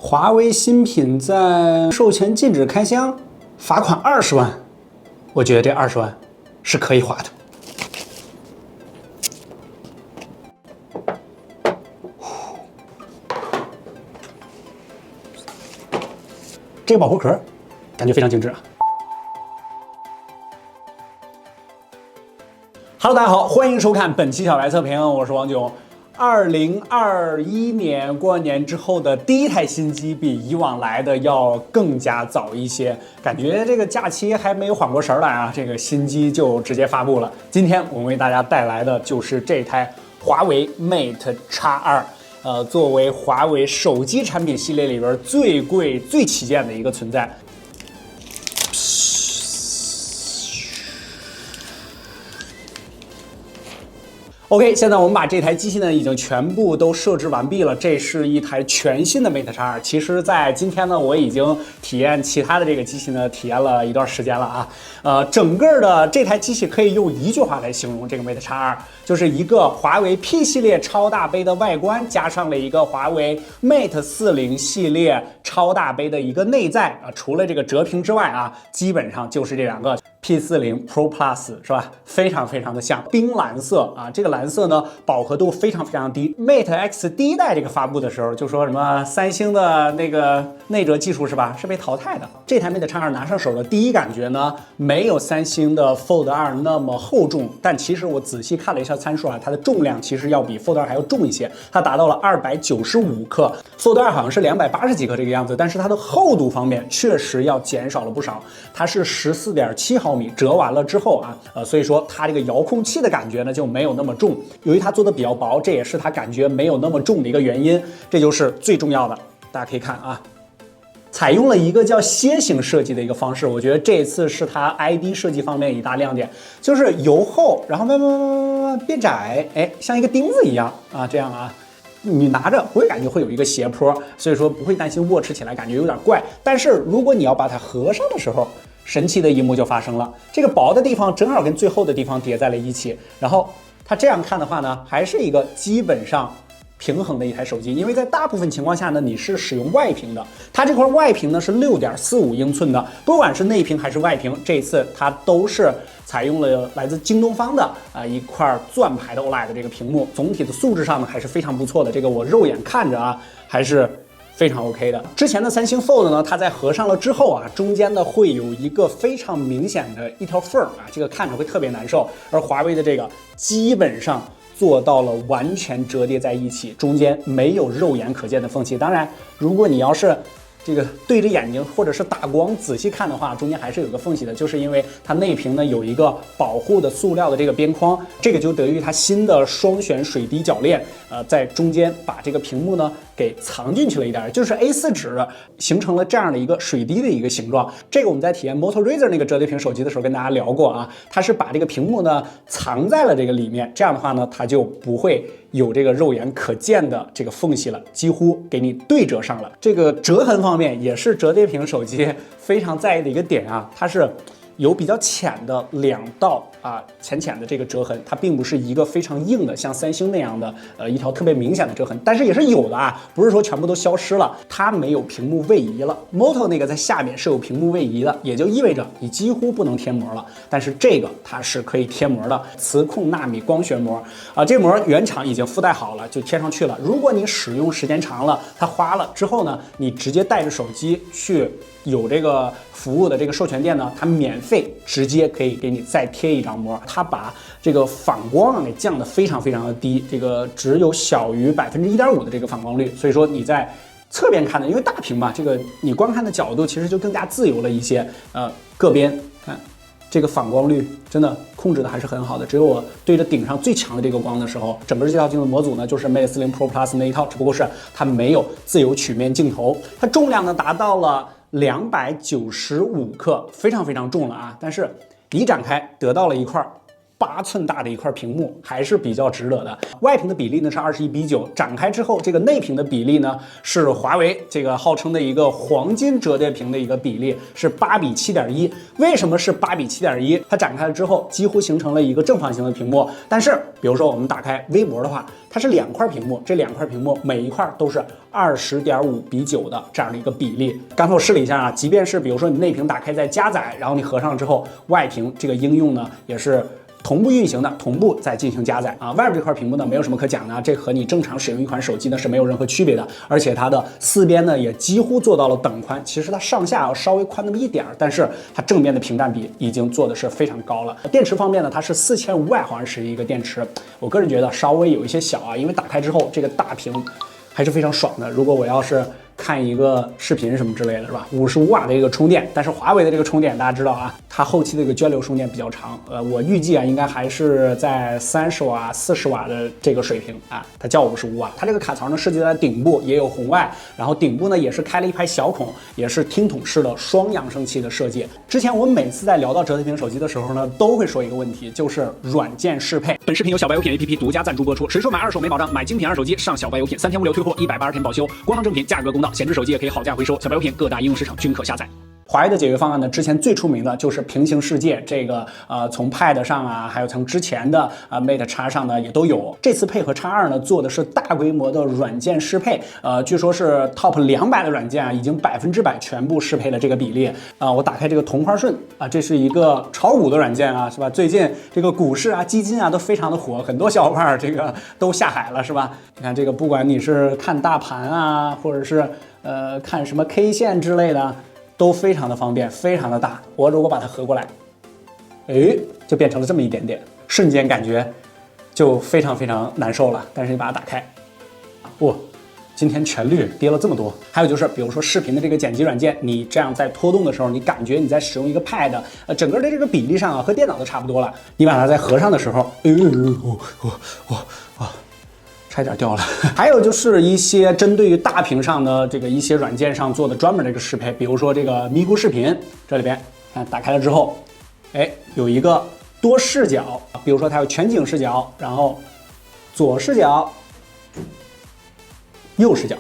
华为新品在授权禁止开箱，罚款20万。我觉得这20万是可以花的。这个保护壳感觉非常精致啊。Hello， 大家好，欢迎收看本期小白测评，我是王炯。2021年过完年之后的第一台新机，比以往来的要更加早一些，感觉这个假期还没有缓过神来啊，这个新机就直接发布了。今天我们为大家带来的就是这台华为 Mate X2。作为华为手机产品系列里边最贵、最旗舰的一个存在。OK， 现在我们把这台机器呢已经全部都设置完毕了。这是一台全新的 Mate X2。其实，在今天呢，我已经体验其他的这个机器呢，体验了一段时间了啊。整个的这台机器可以用一句话来形容这个 Mate X2，就是一个华为 P 系列超大杯的外观，加上了一个华为 Mate 40系列超大杯的一个内在啊。除了这个折屏之外啊，基本上就是这两个。P40 Pro Plus 是吧？非常的像冰蓝色啊，这个蓝色呢饱和度非常低。Mate X 第一代这个发布的时候就说什么三星的那个内折技术是吧？是被淘汰的。这台 Mate X2 拿上手的第一感觉呢，没有三星的 Fold 2那么厚重，但其实我仔细看了一下参数啊，它的重量其实要比 Fold 2还要重一些，它达到了295克，Fold 2好像是280几克这个样子，但是它的厚度方面确实要减少了不少，它是14.7毫米折完了之后啊，所以说它这个遥控器的感觉呢就没有那么重。由于它做的比较薄，这也是它感觉没有那么重的一个原因。这就是最重要的。大家可以看啊，采用了一个叫楔形设计的一个方式，我觉得这一次是它 ID 设计方面一大亮点，就是由厚然后慢慢变窄，哎，像一个钉子一样啊，这样啊。你拿着不会感觉会有一个斜坡，所以说不会担心握持起来感觉有点怪。但是如果你要把它合上的时候，神奇的一幕就发生了，这个薄的地方正好跟最厚的地方叠在了一起，然后它这样看的话呢，还是一个基本上平衡的一台手机。因为在大部分情况下呢，你是使用外屏的，它这块外屏呢是6.45英寸的，不管是内屏还是外屏，这一次它都是采用了来自京东方的一块钻牌的 OLED 的这个屏幕，总体的素质上呢还是非常不错的。这个我肉眼看着啊，还是非常 OK 的。之前的三星 Fold 呢，它在合上了之后啊，中间呢会有一个非常明显的一条缝啊，这个看着会特别难受。而华为的这个基本上做到了完全折叠在一起，中间没有肉眼可见的缝隙。当然，如果你要是这个对着眼睛或者是打光仔细看的话，中间还是有个缝隙的，就是因为它内屏呢有一个保护的塑料的这个边框，这个就得益于它新的双旋水滴铰链，在中间把这个屏幕呢给藏进去了一点，就是 A4 纸形成了这样的一个水滴的一个形状。这个我们在体验 Moto Razr 那个折叠屏手机的时候跟大家聊过啊，它是把这个屏幕呢藏在了这个里面，这样的话呢它就不会有这个肉眼可见的这个缝隙了，几乎给你对折上了。这个折痕方面也是折叠屏手机非常在意的一个点啊，它是有比较浅的2道浅的这个折痕，它并不是一个非常硬的像三星那样的一条特别明显的折痕，但是也是有的啊，不是说全部都消失了，它没有屏幕位移了。Moto 那个在下面是有屏幕位移的，也就意味着你几乎不能贴膜了，但是这个它是可以贴膜的，磁控纳米光学膜这膜原厂已经附带好了，就贴上去了。如果你使用时间长了，它花了之后呢，你直接带着手机去有这个服务的这个授权店呢，它免费直接可以给你再贴一张膜。它把这个反光给降得非常的低，这个只有小于1.5%的这个反光率，所以说你在侧边看的，因为大屏嘛，这个你观看的角度其实就更加自由了一些。各边看这个反光率真的控制的还是很好的，只有我对着顶上最强的这个光的时候，整个这套镜头模组呢就是 Mate 40 Pro Plus 那一套，只不过是它没有自由曲面镜头，它重量呢达到了295克，非常重了啊！但是一展开得到了一块8寸大的一块屏幕，还是比较值得的。外屏的比例呢是21:9，展开之后这个内屏的比例呢是华为这个号称的一个黄金折叠屏的一个比例是8:7.1。为什么是8:7.1？它展开了之后几乎形成了一个正方形的屏幕。但是比如说我们打开微博的话，它是2块屏幕，这2块屏幕每一块都是20.5:9的这样的一个比例。刚才我试了一下啊，即便是比如说你内屏打开再加载，然后你合上之后，外屏这个应用呢也是同步运行的，同步再进行加载啊。外边这块屏幕呢没有什么可讲的，这和你正常使用一款手机呢是没有任何区别的，而且它的4边呢也几乎做到了等宽，其实它上下要稍微宽那么一点，但是它正面的屏占比已经做的是非常高了。电池方面呢，它是4500毫安时的一个电池，我个人觉得稍微有一些小啊，因为打开之后这个大屏还是非常爽的。如果我要是看一个视频什么之类的，是吧？55瓦的一个充电，但是华为的这个充电大家知道啊，它后期的一个涓流充电比较长，我预计啊应该还是在30瓦、40瓦的这个水平啊，它叫55瓦。它这个卡槽呢设计在顶部也有红外，然后顶部呢也是开了一排小孔，也是听筒式的双扬声器的设计。之前我们每次在聊到折叠屏手机的时候呢，都会说一个问题，就是软件适配。本视频由小白有品 APP 独家赞助播出，谁说买二手没保障？买精品二手机上小白有品，3天无流退货，180天保修，国行正品，价格公道，闲置手机也可以好价回收。小白有品各大应用市场均可下载。华为的解决方案呢，之前最出名的就是平行世界，这个从 Pad 上啊，还有从之前的Mate X 上呢也都有。这次配合 X2 呢做的是大规模的软件适配，据说是 Top 200的软件啊，已经100%全部适配了这个比例啊。我打开这个同花顺啊，这是一个炒股的软件啊，是吧？最近这个股市啊、基金啊都非常的火，很多小伙伴这个都下海了，是吧？你看这个，不管你是看大盘啊，或者是看什么 K 线之类的，都非常的方便，非常的大。我如果把它合过来，哎，就变成了这么一点点，瞬间感觉就非常非常难受了。但是你把它打开，哇，今天全绿跌了这么多。还有就是，比如说视频的这个剪辑软件，你这样在拖动的时候，你感觉你在使用一个 Pad，整个的这个比例上啊，和电脑都差不多了。你把它再合上的时候，差点掉了。还有就是一些针对于大屏上的这个一些软件上做的专门的一个适配，比如说这个咪咕视频，这里边看打开了之后，哎，有一个多视角，比如说它有全景视角，然后左视角、右视角。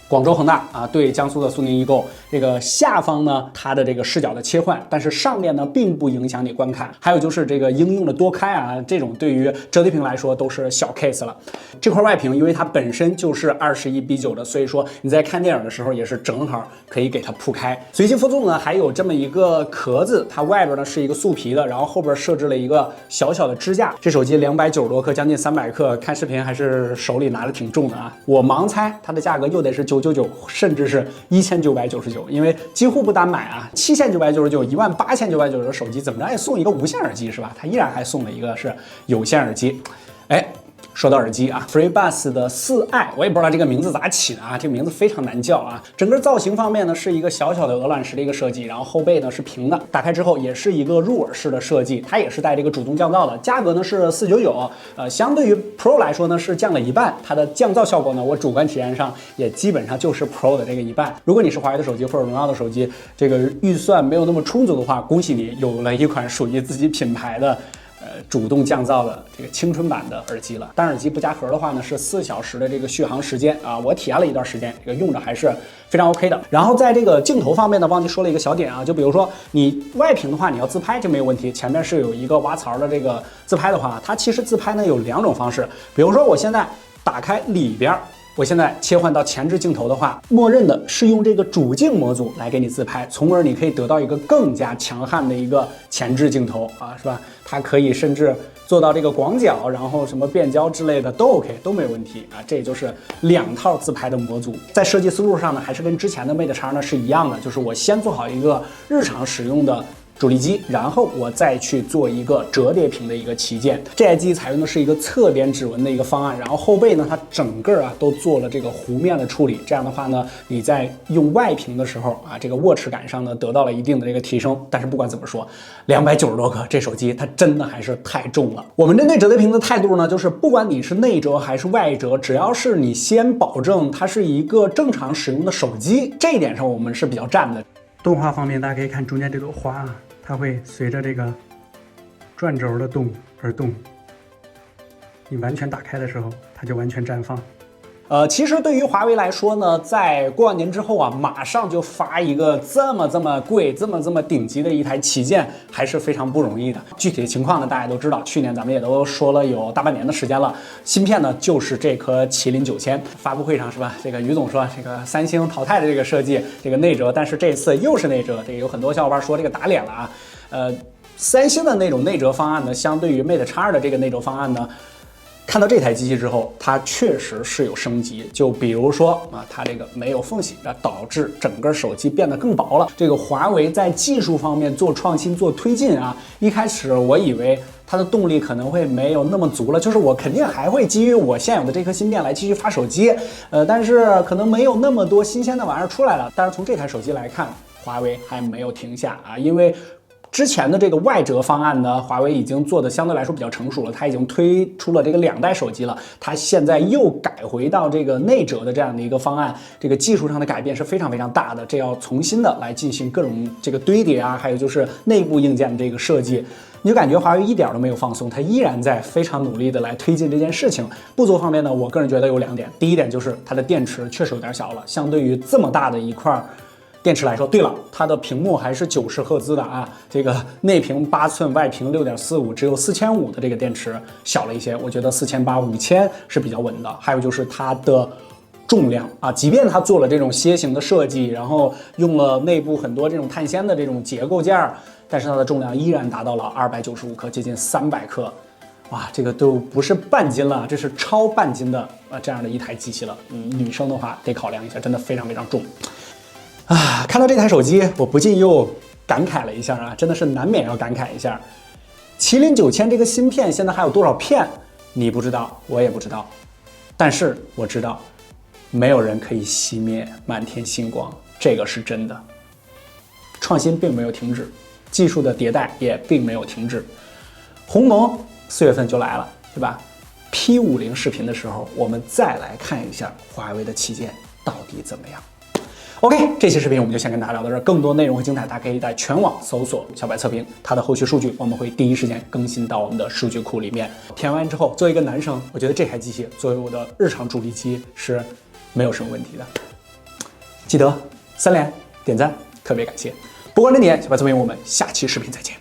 广州恒大啊对江苏的苏宁易购，这个下方呢它的这个视角的切换，但是上面呢并不影响你观看。还有就是这个应用的多开啊，这种对于折叠屏来说都是小 case 了。这块外屏因为它本身就是21:9的，所以说你在看电影的时候也是正好可以给它铺开。随机附送呢还有这么一个壳子，它外边呢是一个素皮的，然后后边设置了一个小小的支架。这手机290多克，将近300克，看视频还是手里拿着挺重的啊。我盲猜它的价格又得是999，甚至是1999，因为几乎不单买啊，7999、18999的手机怎么着也送一个无线耳机是吧？它依然还送了一个是有线耳机，哎。说到耳机啊 ，FreeBuds 的4i，我也不知道这个名字咋起的啊，这个名字非常难叫啊。整个造型方面呢是一个小小的鹅卵石的一个设计，然后后背呢是平的，打开之后也是一个入耳式的设计，它也是带这个主动降噪的，价格呢是499，相对于 Pro 来说呢是降了一半，它的降噪效果呢我主观体验上也基本上就是 Pro 的这个一半。如果你是华为的手机或者荣耀的手机，这个预算没有那么充足的话，恭喜你有了一款属于自己品牌的。主动降噪的这个青春版的耳机了。单耳机不加盒的话呢，是4小时的这个续航时间啊，我体验了一段时间，这个用着还是非常 OK 的。然后在这个镜头方面呢，忘记说了一个小点啊，就比如说你外屏的话，你要自拍就没有问题，前面是有一个挖槽的这个自拍的话，它其实自拍呢有2种方式，比如说我现在打开里边。我现在切换到前置镜头的话，默认的是用这个主镜模组来给你自拍，从而你可以得到一个更加强悍的一个前置镜头啊，是吧？它可以甚至做到这个广角，然后什么变焦之类的都 OK， 都没有问题啊。这也就是2套自拍的模组。在设计思路上呢，还是跟之前的 Mate X 呢是一样的，就是我先做好一个日常使用的主力机，然后我再去做一个折叠屏的一个旗舰。这台机采用的是一个侧边指纹的一个方案，然后后背呢，它整个都做了这个弧面的处理。这样的话呢，你在用外屏的时候啊，这个握持感上呢得到了一定的这个提升。但是不管怎么说，290多克这手机它真的还是太重了。我们针对折叠屏的态度呢，就是不管你是内折还是外折，只要是你先保证它是一个正常使用的手机，这一点上我们是比较站的。动画方面，大家可以看中间这朵花啊。它会随着这个转轴的动而动，你完全打开的时候，它就完全绽放。其实对于华为来说呢，在过完年之后啊，马上就发一个这么贵、这么顶级的一台旗舰，还是非常不容易的。具体的情况呢，大家都知道，去年咱们也都说了有大半年的时间了。芯片呢，就是这颗麒麟9000。发布会上是吧？这个于总说，这个三星淘汰的这个设计，这个内折，但是这次又是内折，这个有很多小伙伴说这个打脸了啊。三星的那种内折方案呢，相对于 Mate X2的这个内折方案呢。看到这台机器之后，它确实是有升级。就比如说啊，它这个没有缝隙，导致整个手机变得更薄了。这个华为在技术方面做创新、做推进啊，一开始我以为它的动力可能会没有那么足了，就是我肯定还会基于我现有的这颗芯片来继续发手机，但是可能没有那么多新鲜的玩意儿出来了。但是从这台手机来看，华为还没有停下啊，因为之前的这个外折方案呢，华为已经做的相对来说比较成熟了，它已经推出了这个2代手机了，它现在又改回到这个内折的这样的一个方案，这个技术上的改变是非常大的，这要重新的来进行各种这个堆叠啊，还有就是内部硬件的这个设计。你就感觉华为一点都没有放松，它依然在非常努力的来推进这件事情。不足方面呢，我个人觉得有2点，第一点就是它的电池确实有点小了，相对于这么大的一块电池来说，对了，它的屏幕还是90赫兹的啊，这个内屏8寸，外屏6.45，只有4500的这个电池小了一些，我觉得4800、5000是比较稳的。还有就是它的重量啊，即便它做了这种楔形的设计，然后用了内部很多这种碳纤的这种结构件儿，但是它的重量依然达到了295克，接近300克。哇，这个都不是半斤了，这是超半斤的这样的一台机器了。女生的话得考量一下，真的非常重。啊，看到这台手机，我不禁又感慨了一下啊，真的是难免要感慨一下。麒麟9000这个芯片现在还有多少片？你不知道，我也不知道。但是我知道，没有人可以熄灭满天星光，这个是真的。创新并没有停止，技术的迭代也并没有停止。鸿蒙4月份就来了，对吧？P50视频的时候，我们再来看一下华为的旗舰到底怎么样。OK， 这期视频我们就先跟大家聊到这儿，更多内容和精彩，大家可以在全网搜索小白测评，它的后续数据我们会第一时间更新到我们的数据库里面。填完之后，作为一个男生，我觉得这台机器作为我的日常主力机是没有什么问题的。记得3连点赞，特别感谢。不管是你，小白测评，我们下期视频再见。